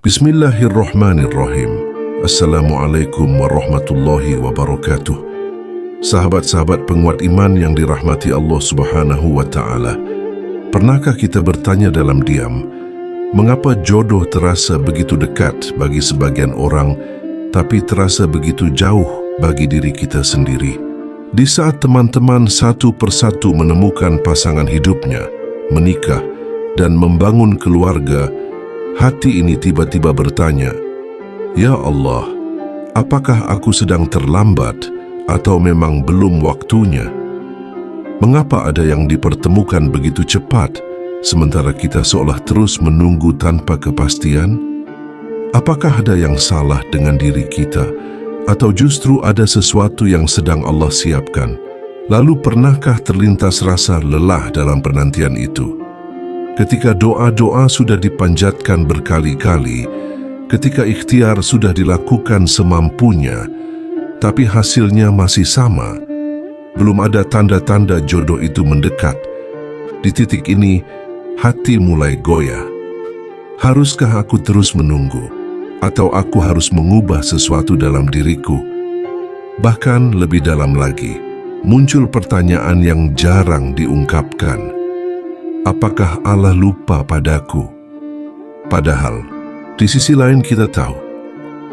Bismillahirrahmanirrahim. Assalamualaikum warahmatullahi wabarakatuh. Sahabat-sahabat penguat iman yang dirahmati Allah Subhanahu wa Ta'ala, pernahkah kita bertanya dalam diam, mengapa jodoh terasa begitu dekat bagi sebagian orang, tapi terasa begitu jauh bagi diri kita sendiri? Di saat teman-teman satu persatu menemukan pasangan hidupnya, menikah, dan membangun keluarga, hati ini tiba-tiba bertanya, "Ya Allah, apakah aku sedang terlambat atau memang belum waktunya? Mengapa ada yang dipertemukan begitu cepat, sementara kita seolah terus menunggu tanpa kepastian? Apakah ada yang salah dengan diri kita, atau justru ada sesuatu yang sedang Allah siapkan? Lalu pernahkah terlintas rasa lelah dalam penantian itu? Ketika doa-doa sudah dipanjatkan berkali-kali, ketika ikhtiar sudah dilakukan semampunya, tapi hasilnya masih sama, belum ada tanda-tanda jodoh itu mendekat. Di titik ini, hati mulai goyah. Haruskah aku terus menunggu, atau aku harus mengubah sesuatu dalam diriku? Bahkan lebih dalam lagi, muncul pertanyaan yang jarang diungkapkan. Apakah Allah lupa padaku? Padahal, di sisi lain kita tahu,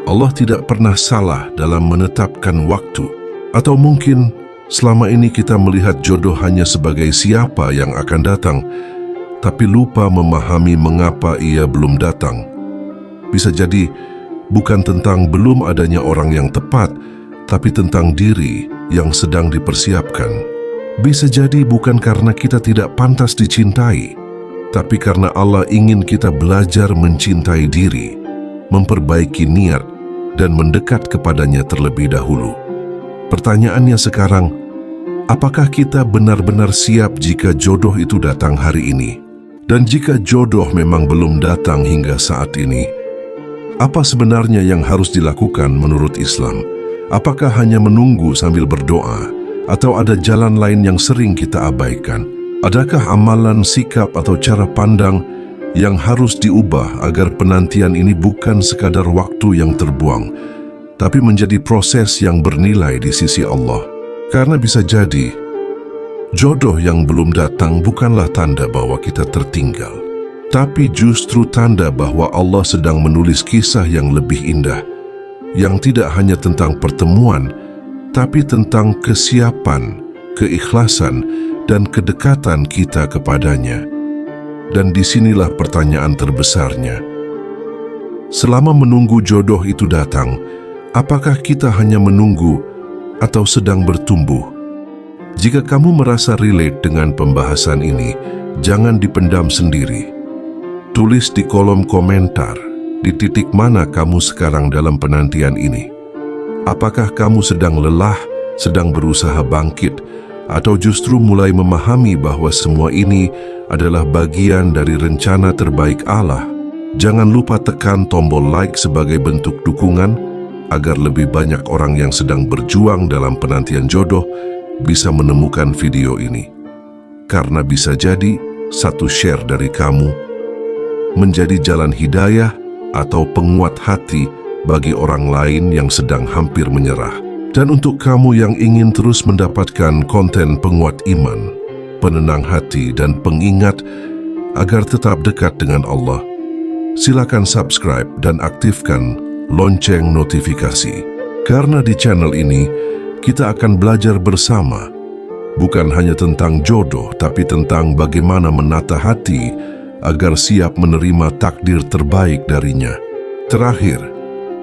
Allah tidak pernah salah dalam menetapkan waktu. Atau mungkin selama ini kita melihat jodoh hanya sebagai siapa yang akan datang, tapi lupa memahami mengapa ia belum datang. Bisa jadi bukan tentang belum adanya orang yang tepat, tapi tentang diri yang sedang dipersiapkan. Bisa jadi bukan karena kita tidak pantas dicintai, tapi karena Allah ingin kita belajar mencintai diri, memperbaiki niat, dan mendekat kepadanya terlebih dahulu. Pertanyaannya sekarang, apakah kita benar-benar siap jika jodoh itu datang hari ini? Dan jika jodoh memang belum datang hingga saat ini, apa sebenarnya yang harus dilakukan menurut Islam? Apakah hanya menunggu sambil berdoa? Atau ada jalan lain yang sering kita abaikan? Adakah amalan, sikap, atau cara pandang yang harus diubah agar penantian ini bukan sekadar waktu yang terbuang, tapi menjadi proses yang bernilai di sisi Allah? Karena bisa jadi, jodoh yang belum datang bukanlah tanda bahwa kita tertinggal, tapi justru tanda bahwa Allah sedang menulis kisah yang lebih indah, yang tidak hanya tentang pertemuan, tapi tentang kesiapan, keikhlasan, dan kedekatan kita kepadanya. Dan disinilah pertanyaan terbesarnya. Selama menunggu jodoh itu datang, apakah kita hanya menunggu atau sedang bertumbuh? Jika kamu merasa relate dengan pembahasan ini, jangan dipendam sendiri. Tulis di kolom komentar, di titik mana kamu sekarang dalam penantian ini. Apakah kamu sedang lelah, sedang berusaha bangkit, atau justru mulai memahami bahwa semua ini adalah bagian dari rencana terbaik Allah? Jangan lupa tekan tombol like sebagai bentuk dukungan agar lebih banyak orang yang sedang berjuang dalam penantian jodoh bisa menemukan video ini. Karena bisa jadi satu share dari kamu menjadi jalan hidayah atau penguat hati bagi orang lain yang sedang hampir menyerah. Dan untuk kamu yang ingin terus mendapatkan konten penguat iman, penenang hati, dan pengingat agar tetap dekat dengan Allah, silakan subscribe dan aktifkan lonceng notifikasi. Karena di channel ini, kita akan belajar bersama, bukan hanya tentang jodoh, tapi tentang bagaimana menata hati agar siap menerima takdir terbaik darinya. Terakhir,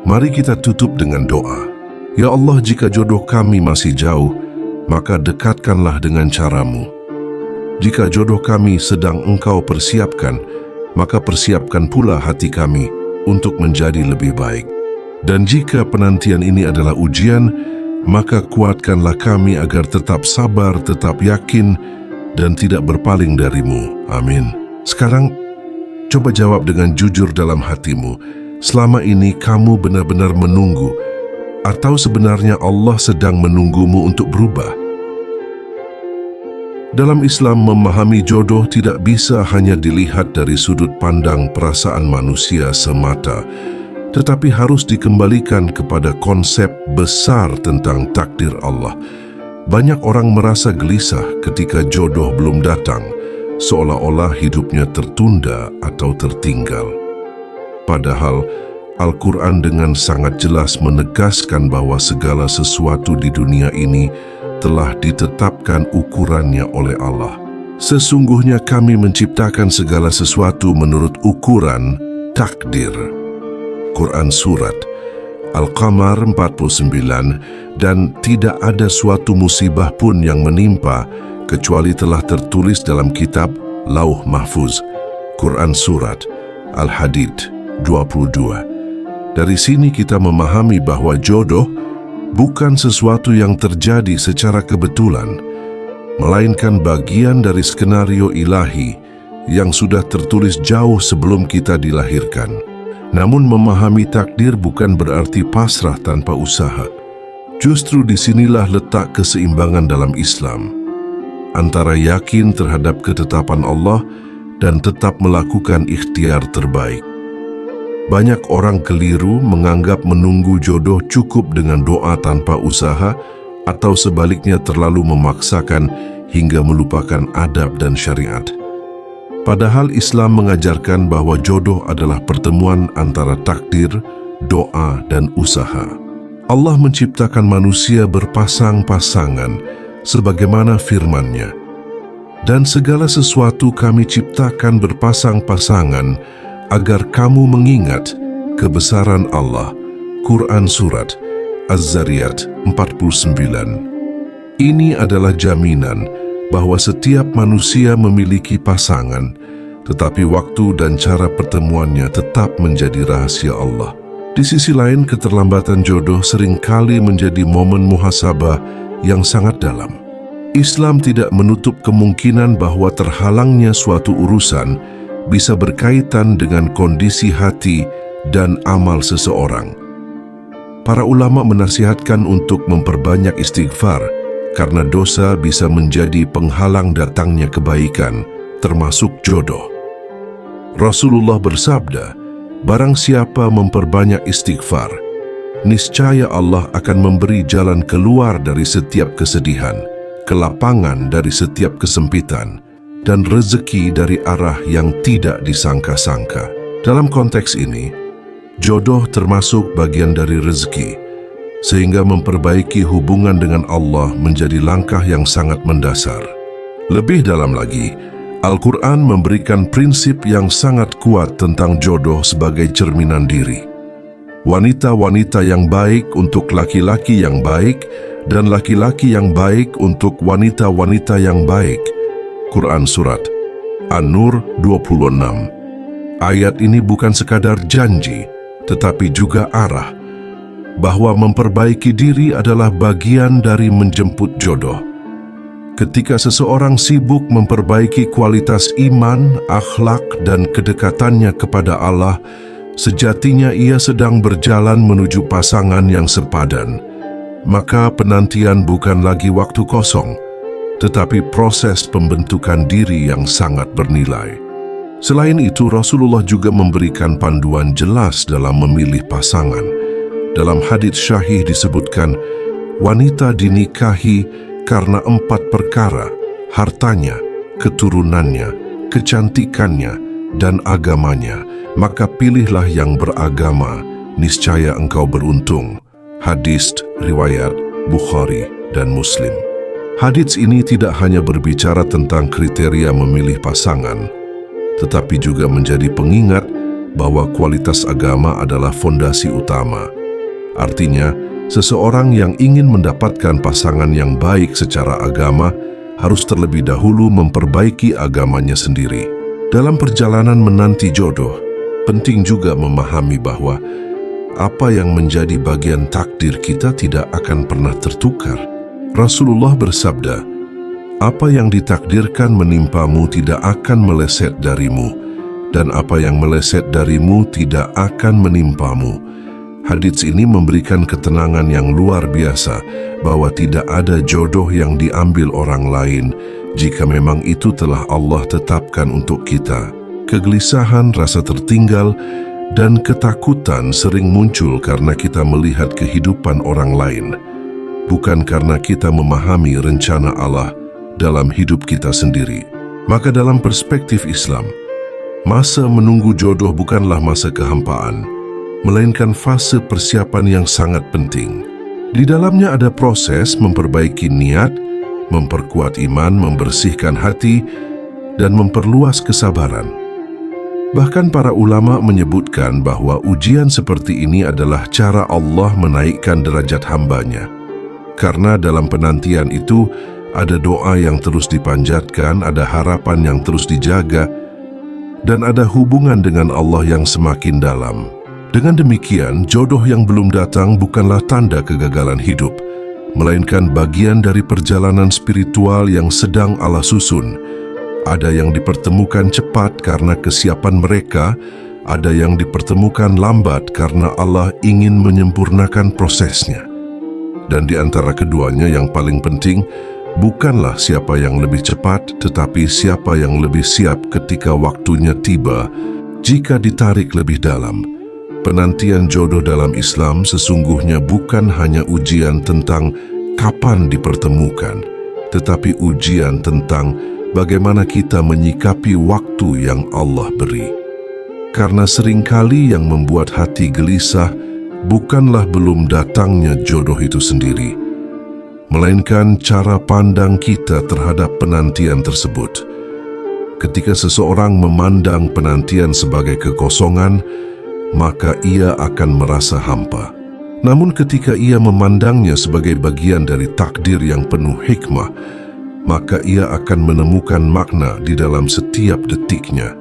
mari kita tutup dengan doa. Ya Allah, jika jodoh kami masih jauh, maka dekatkanlah dengan caramu. Jika jodoh kami sedang Engkau persiapkan, maka persiapkan pula hati kami untuk menjadi lebih baik. Dan jika penantian ini adalah ujian, maka kuatkanlah kami agar tetap sabar, tetap yakin, dan tidak berpaling darimu. Amin. Sekarang, coba jawab dengan jujur dalam hatimu. Selama ini kamu benar-benar menunggu, atau sebenarnya Allah sedang menunggumu untuk berubah? Dalam Islam, memahami jodoh tidak bisa hanya dilihat dari sudut pandang perasaan manusia semata, tetapi harus dikembalikan kepada konsep besar tentang takdir Allah. Banyak orang merasa gelisah ketika jodoh belum datang, seolah-olah hidupnya tertunda atau tertinggal. Padahal, Al-Quran dengan sangat jelas menegaskan bahwa segala sesuatu di dunia ini telah ditetapkan ukurannya oleh Allah. Sesungguhnya kami menciptakan segala sesuatu menurut ukuran takdir. Quran Surat Al-Qamar 49, dan tidak ada suatu musibah pun yang menimpa kecuali telah tertulis dalam kitab Lauh Mahfuz. Quran Surat Al-Hadid 22. Dari sini kita memahami bahwa jodoh bukan sesuatu yang terjadi secara kebetulan, melainkan bagian dari skenario ilahi yang sudah tertulis jauh sebelum kita dilahirkan. Namun memahami takdir bukan berarti pasrah tanpa usaha. Justru disinilah letak keseimbangan dalam Islam, antara yakin terhadap ketetapan Allah dan tetap melakukan ikhtiar terbaik. Banyak orang keliru menganggap menunggu jodoh cukup dengan doa tanpa usaha, atau sebaliknya terlalu memaksakan hingga melupakan adab dan syariat. Padahal Islam mengajarkan bahwa jodoh adalah pertemuan antara takdir, doa, dan usaha. Allah menciptakan manusia berpasang-pasangan sebagaimana firman-Nya. Dan segala sesuatu kami ciptakan berpasang-pasangan agar kamu mengingat kebesaran Allah. Quran Surat Az-Zariyat 49. Ini adalah jaminan bahwa setiap manusia memiliki pasangan, tetapi waktu dan cara pertemuannya tetap menjadi rahasia Allah. Di sisi lain, keterlambatan jodoh seringkali menjadi momen muhasabah yang sangat dalam. Islam tidak menutup kemungkinan bahwa terhalangnya suatu urusan bisa berkaitan dengan kondisi hati dan amal seseorang. Para ulama menasihatkan untuk memperbanyak istighfar, karena dosa bisa menjadi penghalang datangnya kebaikan, termasuk jodoh. Rasulullah bersabda, barang siapa memperbanyak istighfar, niscaya Allah akan memberi jalan keluar dari setiap kesedihan, kelapangan dari setiap kesempitan, dan rezeki dari arah yang tidak disangka-sangka. Dalam konteks ini, jodoh termasuk bagian dari rezeki, sehingga memperbaiki hubungan dengan Allah menjadi langkah yang sangat mendasar. Lebih dalam lagi, Al-Quran memberikan prinsip yang sangat kuat tentang jodoh sebagai cerminan diri. Wanita-wanita yang baik untuk laki-laki yang baik, dan laki-laki yang baik untuk wanita-wanita yang baik. Quran Surat An-Nur 26. Ayat ini bukan sekadar janji, tetapi juga arah, bahwa memperbaiki diri adalah bagian dari menjemput jodoh. Ketika seseorang sibuk memperbaiki kualitas iman, akhlak, dan kedekatannya kepada Allah, sejatinya ia sedang berjalan menuju pasangan yang sepadan. Maka penantian bukan lagi waktu kosong, tetapi proses pembentukan diri yang sangat bernilai. Selain itu, Rasulullah juga memberikan panduan jelas dalam memilih pasangan. Dalam hadits syahih disebutkan, wanita dinikahi karena 4 perkara: hartanya, keturunannya, kecantikannya, dan agamanya. Maka pilihlah yang beragama, niscaya engkau beruntung. Hadits riwayat Bukhari dan Muslim. Hadits ini tidak hanya berbicara tentang kriteria memilih pasangan, tetapi juga menjadi pengingat bahwa kualitas agama adalah fondasi utama. Artinya, seseorang yang ingin mendapatkan pasangan yang baik secara agama harus terlebih dahulu memperbaiki agamanya sendiri. Dalam perjalanan menanti jodoh, penting juga memahami bahwa apa yang menjadi bagian takdir kita tidak akan pernah tertukar. Rasulullah bersabda, apa yang ditakdirkan menimpamu tidak akan meleset darimu, dan apa yang meleset darimu tidak akan menimpamu. Hadits ini memberikan ketenangan yang luar biasa bahwa tidak ada jodoh yang diambil orang lain jika memang itu telah Allah tetapkan untuk kita. Kegelisahan, rasa tertinggal, dan ketakutan sering muncul karena kita melihat kehidupan orang lain, bukan karena kita memahami rencana Allah dalam hidup kita sendiri. Maka dalam perspektif Islam, masa menunggu jodoh bukanlah masa kehampaan, melainkan fase persiapan yang sangat penting. Di dalamnya ada proses memperbaiki niat, memperkuat iman, membersihkan hati, dan memperluas kesabaran. Bahkan para ulama menyebutkan bahwa ujian seperti ini adalah cara Allah menaikkan derajat hambanya. Karena dalam penantian itu ada doa yang terus dipanjatkan, ada harapan yang terus dijaga, dan ada hubungan dengan Allah yang semakin dalam. Dengan demikian, jodoh yang belum datang bukanlah tanda kegagalan hidup, melainkan bagian dari perjalanan spiritual yang sedang Allah susun. Ada yang dipertemukan cepat karena kesiapan mereka, ada yang dipertemukan lambat karena Allah ingin menyempurnakan prosesnya. Dan di antara keduanya yang paling penting, bukanlah siapa yang lebih cepat, tetapi siapa yang lebih siap ketika waktunya tiba, jika ditarik lebih dalam. Penantian jodoh dalam Islam sesungguhnya bukan hanya ujian tentang kapan dipertemukan, tetapi ujian tentang bagaimana kita menyikapi waktu yang Allah beri. Karena seringkali yang membuat hati gelisah bukanlah belum datangnya jodoh itu sendiri, melainkan cara pandang kita terhadap penantian tersebut. Ketika seseorang memandang penantian sebagai kekosongan, maka ia akan merasa hampa. Namun ketika ia memandangnya sebagai bagian dari takdir yang penuh hikmah, maka ia akan menemukan makna di dalam setiap detiknya.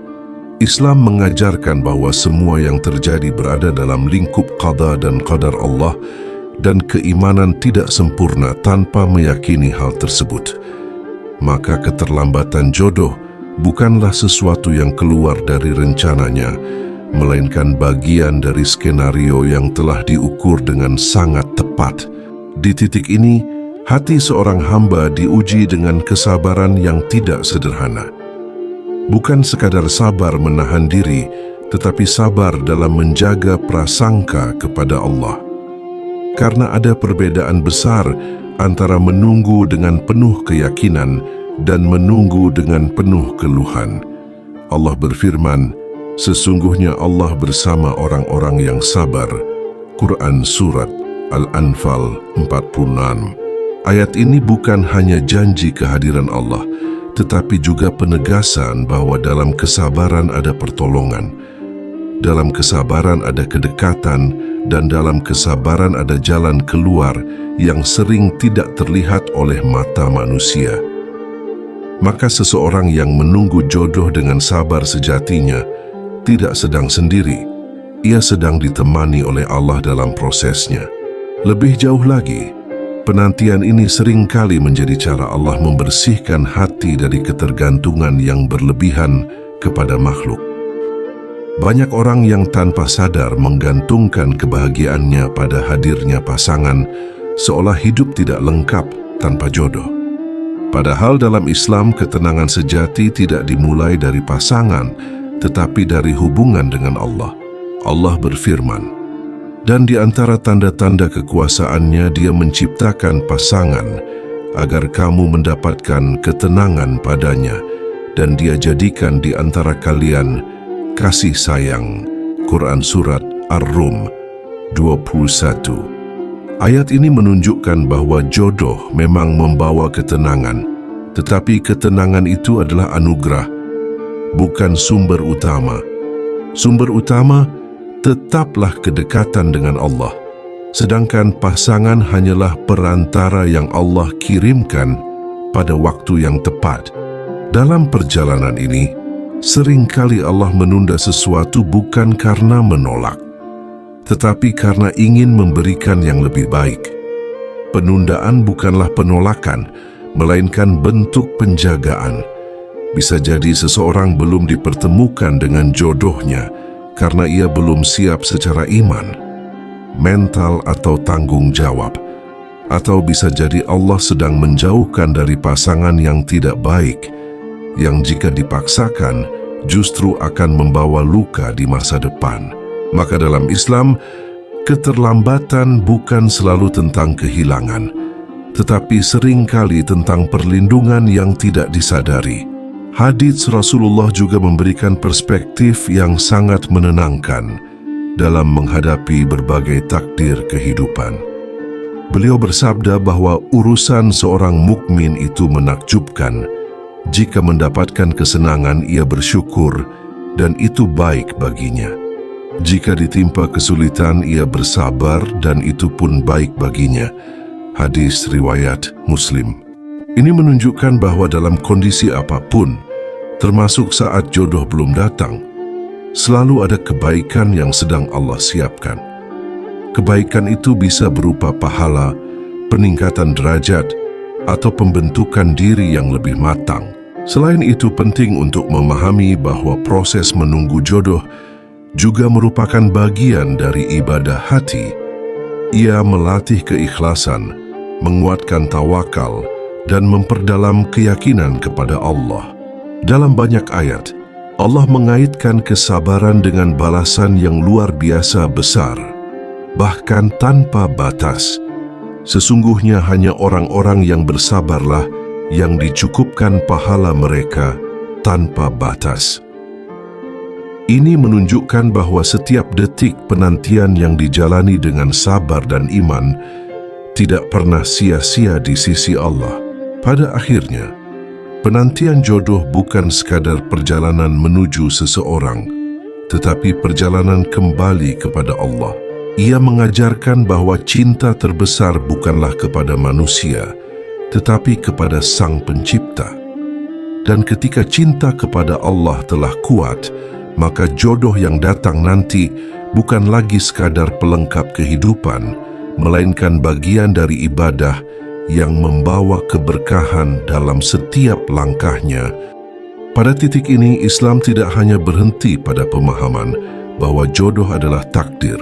Islam mengajarkan bahwa semua yang terjadi berada dalam lingkup qada dan qadar Allah, dan keimanan tidak sempurna tanpa meyakini hal tersebut. Maka keterlambatan jodoh bukanlah sesuatu yang keluar dari rencananya, melainkan bagian dari skenario yang telah diukur dengan sangat tepat. Di titik ini, hati seorang hamba diuji dengan kesabaran yang tidak sederhana. Bukan sekadar sabar menahan diri, tetapi sabar dalam menjaga prasangka kepada Allah. Karena ada perbedaan besar antara menunggu dengan penuh keyakinan dan menunggu dengan penuh keluhan. Allah berfirman, "Sesungguhnya Allah bersama orang-orang yang sabar." Quran Surat Al-Anfal 46. Ayat ini bukan hanya janji kehadiran Allah, tetapi juga penegasan bahwa dalam kesabaran ada pertolongan, dalam kesabaran ada kedekatan, dan dalam kesabaran ada jalan keluar yang sering tidak terlihat oleh mata manusia. Maka seseorang yang menunggu jodoh dengan sabar sejatinya tidak sedang sendiri, ia sedang ditemani oleh Allah dalam prosesnya. Lebih jauh lagi, penantian ini seringkali menjadi cara Allah membersihkan hati dari ketergantungan yang berlebihan kepada makhluk. Banyak orang yang tanpa sadar menggantungkan kebahagiaannya pada hadirnya pasangan, seolah hidup tidak lengkap tanpa jodoh. Padahal dalam Islam, ketenangan sejati tidak dimulai dari pasangan, tetapi dari hubungan dengan Allah. Allah berfirman, "Dan di antara tanda-tanda kekuasaannya Dia menciptakan pasangan agar kamu mendapatkan ketenangan padanya, dan Dia jadikan di antara kalian kasih sayang." Quran Surat Ar-Rum 21. Ayat ini menunjukkan bahwa jodoh memang membawa ketenangan, tetapi ketenangan itu adalah anugerah, bukan sumber utama. Sumber utama tetaplah kedekatan dengan Allah, sedangkan pasangan hanyalah perantara yang Allah kirimkan pada waktu yang tepat. Dalam perjalanan ini, seringkali Allah menunda sesuatu bukan karena menolak, tetapi karena ingin memberikan yang lebih baik. Penundaan bukanlah penolakan, melainkan bentuk penjagaan. Bisa jadi seseorang belum dipertemukan dengan jodohnya karena ia belum siap secara iman, mental, atau tanggung jawab. Atau bisa jadi Allah sedang menjauhkan dari pasangan yang tidak baik, yang jika dipaksakan justru akan membawa luka di masa depan. Maka dalam Islam, keterlambatan bukan selalu tentang kehilangan, tetapi seringkali tentang perlindungan yang tidak disadari. Hadits Rasulullah juga memberikan perspektif yang sangat menenangkan dalam menghadapi berbagai takdir kehidupan. Beliau bersabda bahwa urusan seorang mukmin itu menakjubkan. Jika mendapatkan kesenangan, ia bersyukur dan itu baik baginya. Jika ditimpa kesulitan, ia bersabar dan itu pun baik baginya. Hadis riwayat Muslim. Ini menunjukkan bahwa dalam kondisi apapun, termasuk saat jodoh belum datang, selalu ada kebaikan yang sedang Allah siapkan. Kebaikan itu bisa berupa pahala, peningkatan derajat, atau pembentukan diri yang lebih matang. Selain itu, penting untuk memahami bahwa proses menunggu jodoh juga merupakan bagian dari ibadah hati. Ia melatih keikhlasan, menguatkan tawakal, dan memperdalam keyakinan kepada Allah. Dalam banyak ayat, Allah mengaitkan kesabaran dengan balasan yang luar biasa besar, bahkan tanpa batas. Sesungguhnya hanya orang-orang yang bersabarlah yang dicukupkan pahala mereka tanpa batas. Ini menunjukkan bahwa setiap detik penantian yang dijalani dengan sabar dan iman tidak pernah sia-sia di sisi Allah. Pada akhirnya, penantian jodoh bukan sekadar perjalanan menuju seseorang, tetapi perjalanan kembali kepada Allah. Ia mengajarkan bahwa cinta terbesar bukanlah kepada manusia, tetapi kepada Sang Pencipta. Dan ketika cinta kepada Allah telah kuat, maka jodoh yang datang nanti bukan lagi sekadar pelengkap kehidupan, melainkan bagian dari ibadah yang membawa keberkahan dalam setiap langkahnya. Pada titik ini, Islam tidak hanya berhenti pada pemahaman bahwa jodoh adalah takdir,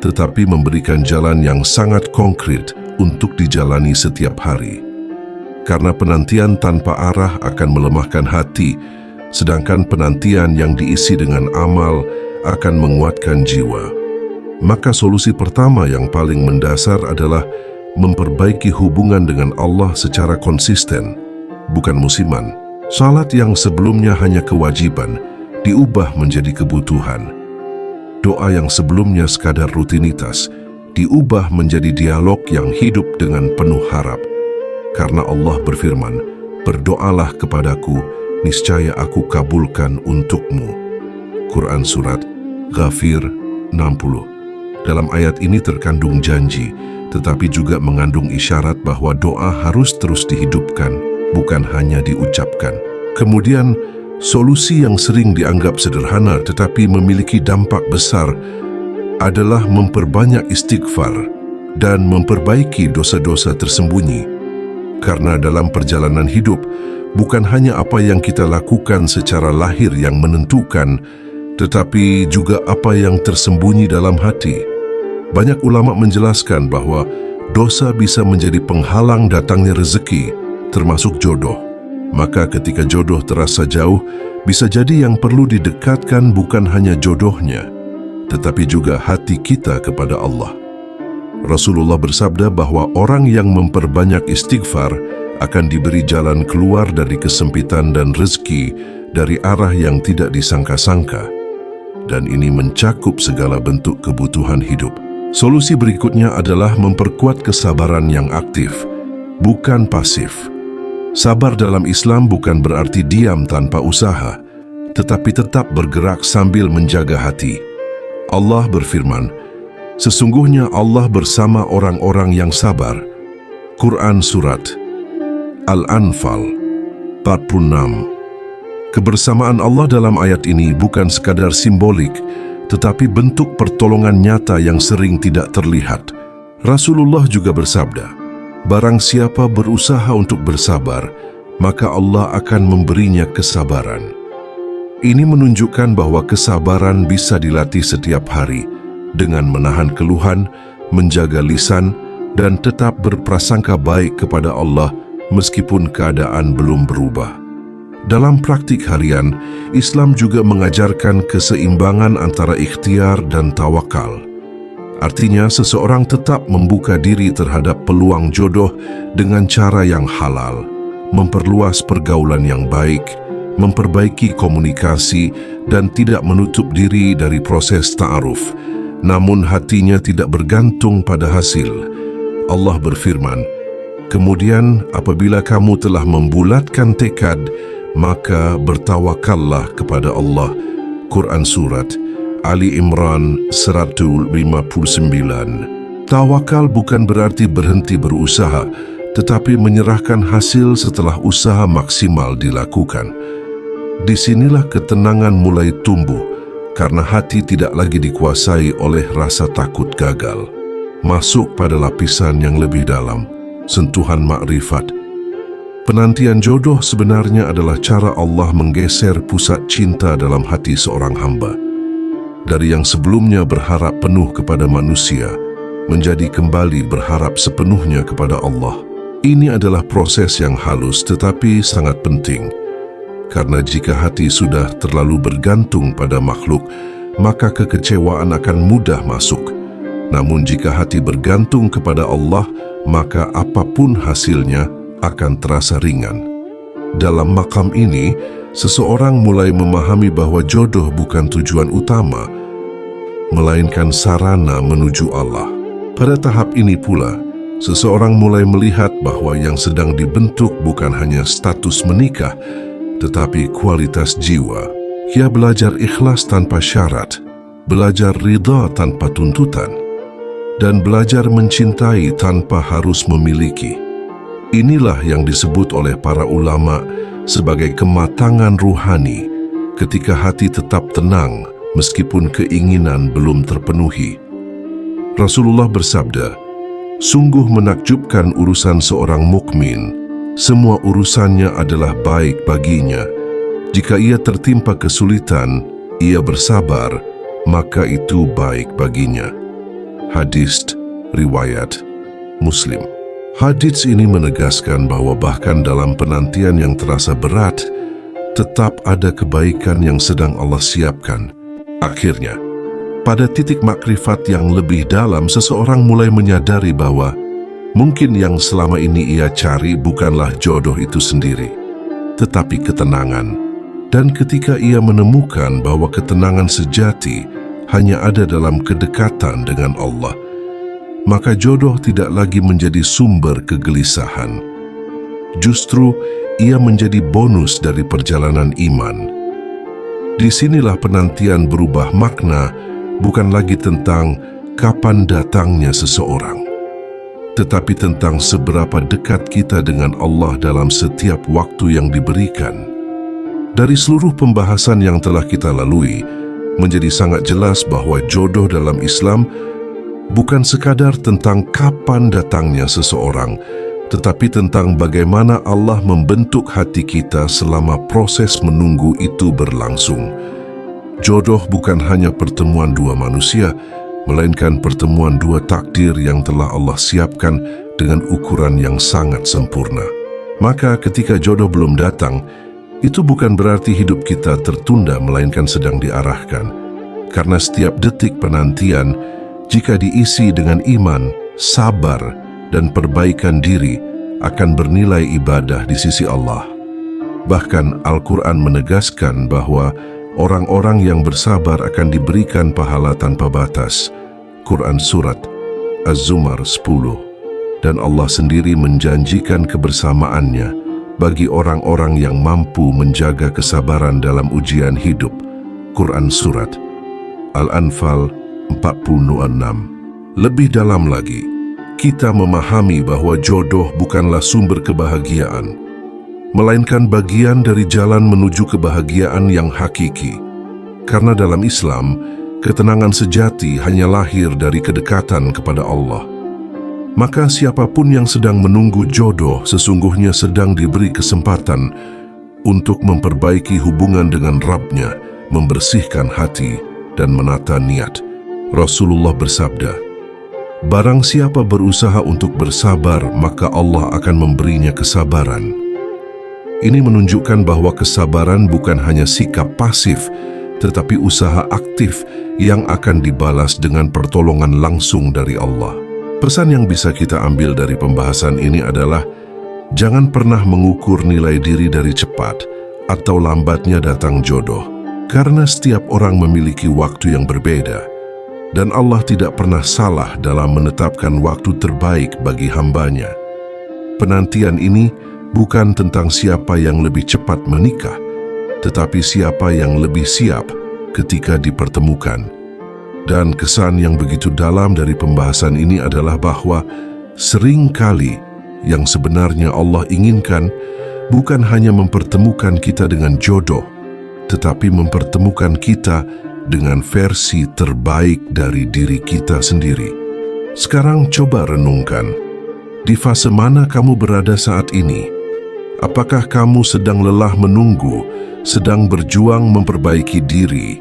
tetapi memberikan jalan yang sangat konkret untuk dijalani setiap hari. Karena penantian tanpa arah akan melemahkan hati, sedangkan penantian yang diisi dengan amal akan menguatkan jiwa. Maka solusi pertama yang paling mendasar adalah memperbaiki hubungan dengan Allah secara konsisten, bukan musiman. Salat yang sebelumnya hanya kewajiban, diubah menjadi kebutuhan. Doa yang sebelumnya sekadar rutinitas, diubah menjadi dialog yang hidup dengan penuh harap. Karena Allah berfirman, "Berdoalah kepadaku, niscaya aku kabulkan untukmu." Quran Surat Ghafir 60. Dalam ayat ini terkandung janji, tetapi juga mengandung isyarat bahwa doa harus terus dihidupkan, bukan hanya diucapkan. Kemudian, solusi yang sering dianggap sederhana tetapi memiliki dampak besar adalah memperbanyak istighfar dan memperbaiki dosa-dosa tersembunyi. Karena dalam perjalanan hidup, bukan hanya apa yang kita lakukan secara lahir yang menentukan, tetapi juga apa yang tersembunyi dalam hati. Banyak ulama menjelaskan bahwa dosa bisa menjadi penghalang datangnya rezeki, termasuk jodoh. Maka ketika jodoh terasa jauh, bisa jadi yang perlu didekatkan bukan hanya jodohnya, tetapi juga hati kita kepada Allah. Rasulullah bersabda bahwa orang yang memperbanyak istighfar akan diberi jalan keluar dari kesempitan dan rezeki dari arah yang tidak disangka-sangka. Dan ini mencakup segala bentuk kebutuhan hidup. Solusi berikutnya adalah memperkuat kesabaran yang aktif, bukan pasif. Sabar dalam Islam bukan berarti diam tanpa usaha, tetapi tetap bergerak sambil menjaga hati. Allah berfirman, "Sesungguhnya Allah bersama orang-orang yang sabar." Quran Surat Al-Anfal 46. Kebersamaan Allah dalam ayat ini bukan sekadar simbolik, tetapi bentuk pertolongan nyata yang sering tidak terlihat. Rasulullah juga bersabda, "Barang siapa berusaha untuk bersabar, maka Allah akan memberinya kesabaran." Ini menunjukkan bahwa kesabaran bisa dilatih setiap hari dengan menahan keluhan, menjaga lisan, dan tetap berprasangka baik kepada Allah meskipun keadaan belum berubah. Dalam praktik harian, Islam juga mengajarkan keseimbangan antara ikhtiar dan tawakal. Artinya, seseorang tetap membuka diri terhadap peluang jodoh dengan cara yang halal, memperluas pergaulan yang baik, memperbaiki komunikasi, dan tidak menutup diri dari proses ta'aruf. Namun hatinya tidak bergantung pada hasil. Allah berfirman, "Kemudian apabila kamu telah membulatkan tekad, maka bertawakallah kepada Allah." Quran Surat Ali Imran 159. Tawakal bukan berarti berhenti berusaha, tetapi menyerahkan hasil setelah usaha maksimal dilakukan. Disinilah ketenangan mulai tumbuh, karena hati tidak lagi dikuasai oleh rasa takut gagal. Masuk pada lapisan yang lebih dalam, sentuhan makrifat. Penantian jodoh sebenarnya adalah cara Allah menggeser pusat cinta dalam hati seorang hamba. Dari yang sebelumnya berharap penuh kepada manusia, menjadi kembali berharap sepenuhnya kepada Allah. Ini adalah proses yang halus tetapi sangat penting. Karena jika hati sudah terlalu bergantung pada makhluk, maka kekecewaan akan mudah masuk. Namun jika hati bergantung kepada Allah, maka apapun hasilnya akan terasa ringan. Dalam makam ini, seseorang mulai memahami bahwa jodoh bukan tujuan utama, melainkan sarana menuju Allah. Pada tahap ini pula, seseorang mulai melihat bahwa yang sedang dibentuk bukan hanya status menikah, tetapi kualitas jiwa. Ia belajar ikhlas tanpa syarat, belajar ridha tanpa tuntutan, dan belajar mencintai tanpa harus memiliki. Inilah yang disebut oleh para ulama sebagai kematangan ruhani, ketika hati tetap tenang meskipun keinginan belum terpenuhi. Rasulullah bersabda, "Sungguh menakjubkan urusan seorang mukmin. Semua urusannya adalah baik baginya. Jika ia tertimpa kesulitan, ia bersabar, maka itu baik baginya." Hadis riwayat Muslim. Hadis ini menegaskan bahwa bahkan dalam penantian yang terasa berat, tetap ada kebaikan yang sedang Allah siapkan. Akhirnya, pada titik makrifat yang lebih dalam, seseorang mulai menyadari bahwa mungkin yang selama ini ia cari bukanlah jodoh itu sendiri, tetapi ketenangan. Dan ketika ia menemukan bahwa ketenangan sejati hanya ada dalam kedekatan dengan Allah, maka jodoh tidak lagi menjadi sumber kegelisahan. Justru ia menjadi bonus dari perjalanan iman. Disinilah penantian berubah makna, bukan lagi tentang kapan datangnya seseorang, tetapi tentang seberapa dekat kita dengan Allah dalam setiap waktu yang diberikan. Dari seluruh pembahasan yang telah kita lalui, menjadi sangat jelas bahwa jodoh dalam Islam bukan sekadar tentang kapan datangnya seseorang, tetapi tentang bagaimana Allah membentuk hati kita selama proses menunggu itu berlangsung. Jodoh bukan hanya pertemuan dua manusia, melainkan pertemuan dua takdir yang telah Allah siapkan dengan ukuran yang sangat sempurna. Maka ketika jodoh belum datang, itu bukan berarti hidup kita tertunda, melainkan sedang diarahkan. Karena setiap detik penantian, jika diisi dengan iman, sabar, dan perbaikan diri, akan bernilai ibadah di sisi Allah. Bahkan Al-Quran menegaskan bahwa orang-orang yang bersabar akan diberikan pahala tanpa batas. Quran Surat Az-Zumar 10. Dan Allah sendiri menjanjikan kebersamaannya bagi orang-orang yang mampu menjaga kesabaran dalam ujian hidup. Quran Surat Al-Anfal 46. Lebih dalam lagi, kita memahami bahwa jodoh bukanlah sumber kebahagiaan, melainkan bagian dari jalan menuju kebahagiaan yang hakiki. Karena dalam Islam, ketenangan sejati hanya lahir dari kedekatan kepada Allah. Maka siapapun yang sedang menunggu jodoh sesungguhnya sedang diberi kesempatan untuk memperbaiki hubungan dengan Rabb-Nya, membersihkan hati, dan menata niat. Rasulullah bersabda, Barang siapa berusaha untuk bersabar, maka Allah akan memberinya kesabaran. Ini menunjukkan bahwa kesabaran bukan hanya sikap pasif, tetapi usaha aktif yang akan dibalas dengan pertolongan langsung dari Allah. Pesan yang bisa kita ambil dari pembahasan ini adalah, jangan pernah mengukur nilai diri dari cepat atau lambatnya datang jodoh, karena setiap orang memiliki waktu yang berbeda, dan Allah tidak pernah salah dalam menetapkan waktu terbaik bagi hambanya. Penantian ini bukan tentang siapa yang lebih cepat menikah, tetapi siapa yang lebih siap ketika dipertemukan. Dan kesan yang begitu dalam dari pembahasan ini adalah bahwa seringkali yang sebenarnya Allah inginkan bukan hanya mempertemukan kita dengan jodoh, tetapi mempertemukan kita dengan versi terbaik dari diri kita sendiri. Sekarang coba renungkan, di fase mana kamu berada saat ini? Apakah kamu sedang lelah menunggu, sedang berjuang memperbaiki diri,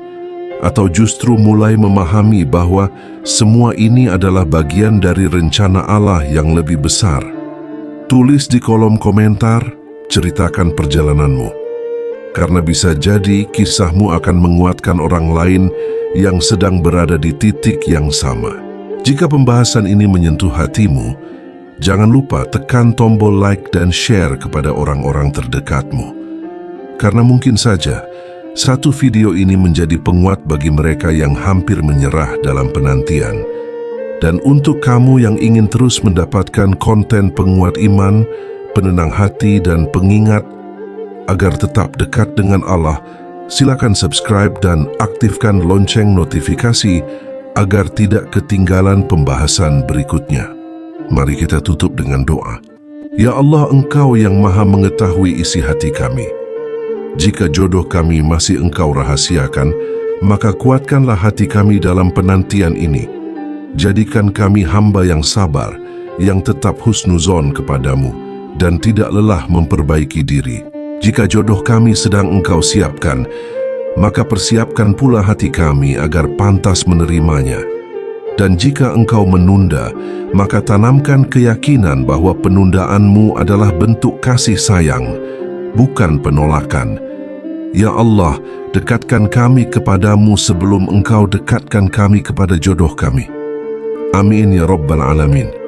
atau justru mulai memahami bahwa semua ini adalah bagian dari rencana Allah yang lebih besar? Tulis di kolom komentar, ceritakan perjalananmu. Karena bisa jadi kisahmu akan menguatkan orang lain yang sedang berada di titik yang sama. Jika pembahasan ini menyentuh hatimu, jangan lupa tekan tombol like dan share kepada orang-orang terdekatmu. Karena mungkin saja satu video ini menjadi penguat bagi mereka yang hampir menyerah dalam penantian. Dan untuk kamu yang ingin terus mendapatkan konten penguat iman, penenang hati, dan pengingat agar tetap dekat dengan Allah, silakan subscribe dan aktifkan lonceng notifikasi agar tidak ketinggalan pembahasan berikutnya. Mari kita tutup dengan doa. Ya Allah, Engkau yang maha mengetahui isi hati kami. Jika jodoh kami masih Engkau rahasiakan, maka kuatkanlah hati kami dalam penantian ini. Jadikan kami hamba yang sabar, yang tetap husnuzon kepadamu, dan tidak lelah memperbaiki diri. Jika jodoh kami sedang Engkau siapkan, maka persiapkan pula hati kami agar pantas menerimanya. Dan jika Engkau menunda, maka tanamkan keyakinan bahwa penundaanmu adalah bentuk kasih sayang, bukan penolakan. Ya Allah, dekatkan kami kepadamu sebelum Engkau dekatkan kami kepada jodoh kami. Amin ya Rabbal Alamin.